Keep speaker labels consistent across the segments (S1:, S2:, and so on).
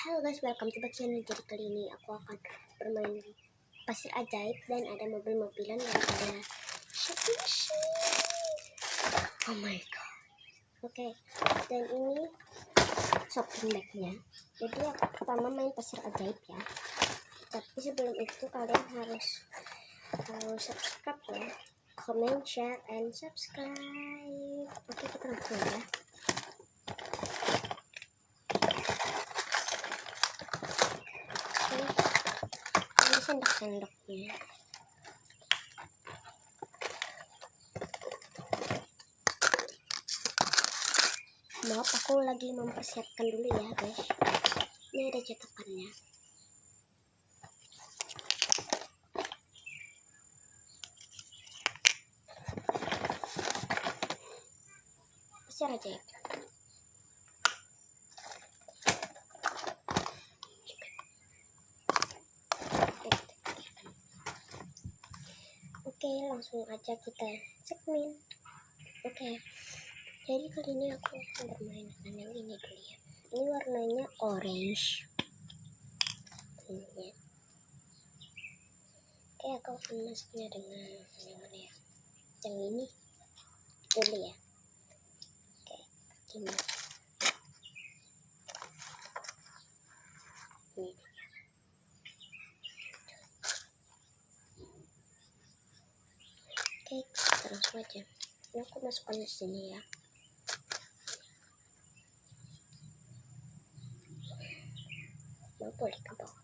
S1: Halo guys, welcome to back channel. Jadi kali ini aku akan bermain pasir ajaib dan ada mobil-mobilan dan ada shopping machine. Oh my god. Oke, dan ini shopping bagnya. Jadi aku pertama main pasir ajaib ya. Tapi sebelum itu kalian harus subscribe ya. Comment, share, and subscribe. Oke, kita langsung ya. Ini sendok-sendoknya. Maaf, aku lagi mempersiapkan dulu ya guys. Ini ada cetakannya. Pasir ajaib. Oke, langsung aja kita segmen. Oke, jadi kali ini aku akan bermain dengan yang ini dulu ya. Ini warnanya orange. Ini. Oke, aku akan masuknya dengan yang mana ya? Yang ini dulu ya. Oke, ini. Ini. Oke, kita langsung aja. Ini aku masukkan di sini ya. Mau boleh ke bawah.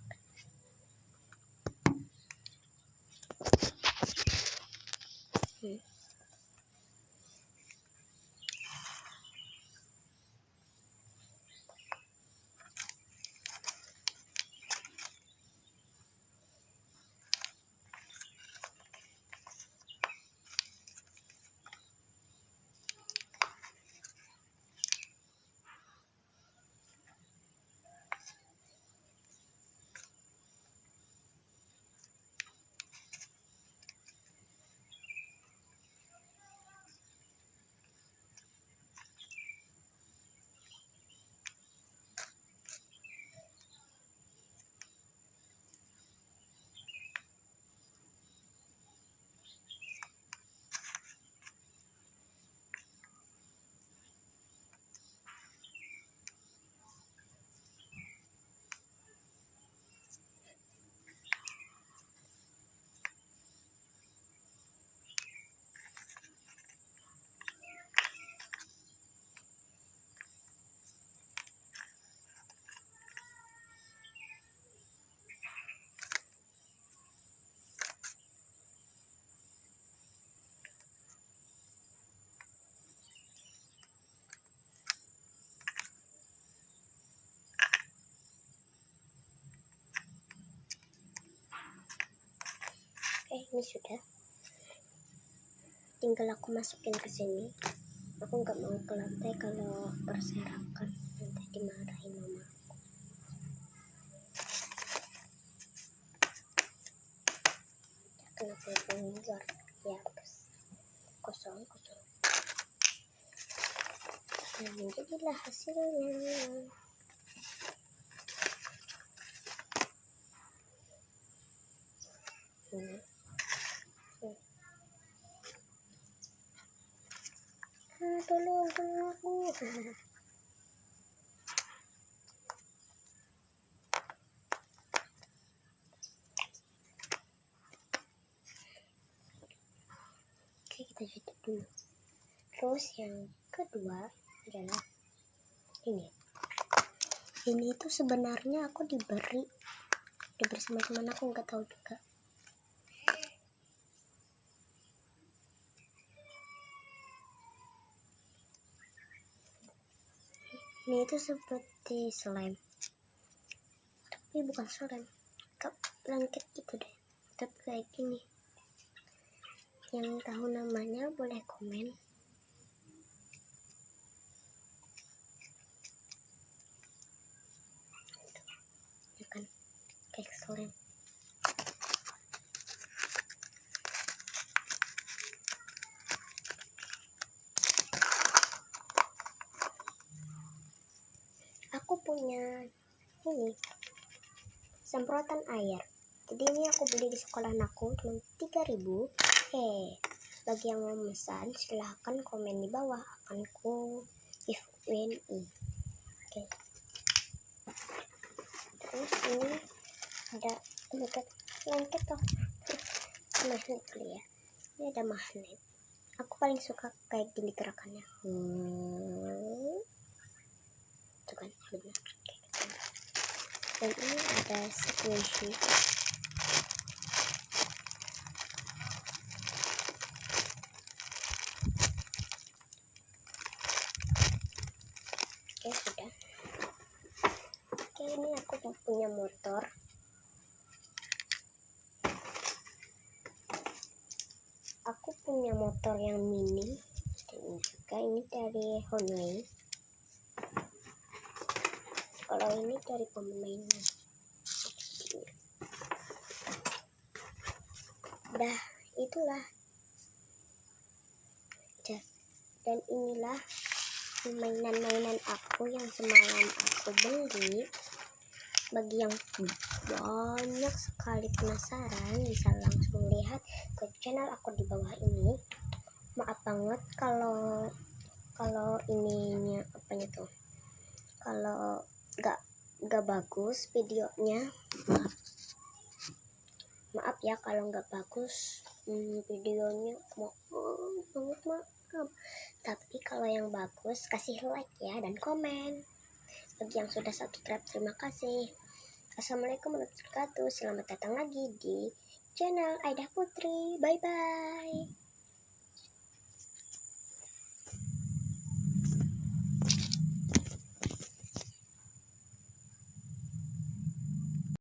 S1: Oke, ini sudah. Tinggal aku masukin ke sini. Aku nggak mau ke lantai kalau berserakan, nanti dimarahin mama. Kenapa keluar ya? Kosong. Nah, jadilah hasilnya. Tolong aku. Oke, kita tutup dulu. Terus yang kedua adalah ini tuh sebenarnya aku diberi sama teman aku, nggak tahu juga. Ini itu seperti slime, tapi bukan slime, lengket gitu deh, tapi kayak gini. Yang tahu namanya boleh komen. Ya kan, kayak slime. Aku punya ini semprotan air. Jadi ini aku beli di sekolah aku cuma 3.000. Bagi yang mau memesan silahkan komen di bawah, akanku giveaway. Oke. Terus ini ada magnet toh. Magnet kali ya. Ini ada magnet. Aku paling suka kayak gini gerakannya. Tuh kan, benar. Dan ini ada squishy. Oke, sudah. Oke, ini aku punya motor. Aku punya motor yang mini. Dan juga ini dari Honway. Kalau ini dari pemainnya. Dah, itulah. Dan inilah mainan-mainan aku yang semalam aku beli. Bagi yang banyak sekali penasaran, bisa langsung lihat ke channel aku di bawah ini. Maaf banget kalau ininya apanya tuh, kalau gak bagus videonya. Maaf ya kalau nggak bagus videonya, maaf. Tapi kalau yang bagus kasih like ya dan komen. Bagi yang sudah subscribe, terima kasih. Assalamualaikum warahmatullahi wabarakatuh. Selamat datang lagi di channel Aida Putri. Bye bye.